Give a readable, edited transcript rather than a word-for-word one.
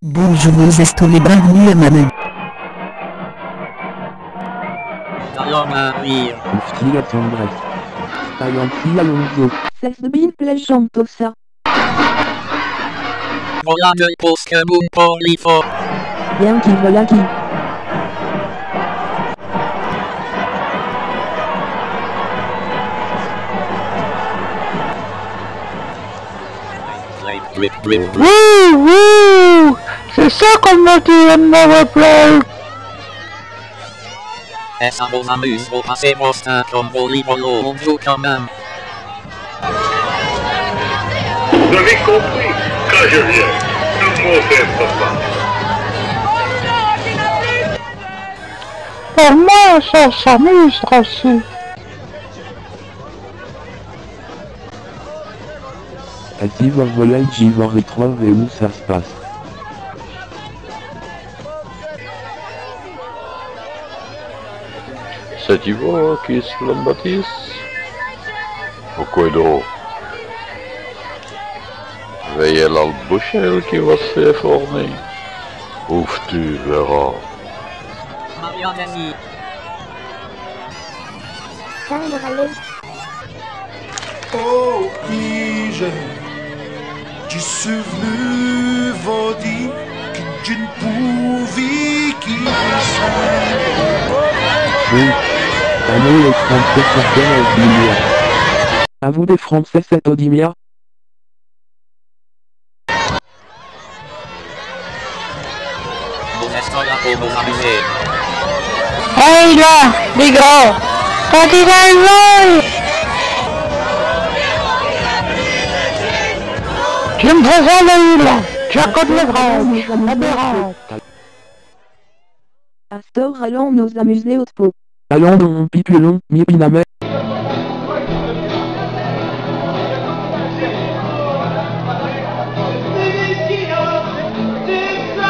Bonjour, esto le bienvenue à Mamen. Alors Maria. Uftia Tandres. Tayanti Alonso. Sesbin Plejantosa. Voilà de Pokémon Polifo. Bien qui voilà qui. Wouh, wouh, c'est ça qu'on m'a dit à ma replay. Essa vos amuse vos passemos un comme volivolo, on joue quand même. Vous avez compris, quand je viens, tout le monde est papa. Pour moi, ça s'amuse aussi. Ati Vorvolel Jivor Retrov et où ça se passe. C'est Ivo qui se la bâtisse. Pourquoi donc? Veillez l'albouchel qui va se former. Ouf, tu verras. Marianne. Oh, Ija, de souvenu vodi que d'une pouvi qui Oui. Allez les Français certains Odimia. À vous des Français cette Odimia. Vous êtes là pour vous amuser. Hey là, les gars, quand il va le tu me fais aller là, tu as côté le branche, aberrant. Astor allons nous amuser au pot. Allons donc pipulon, mi pinamel.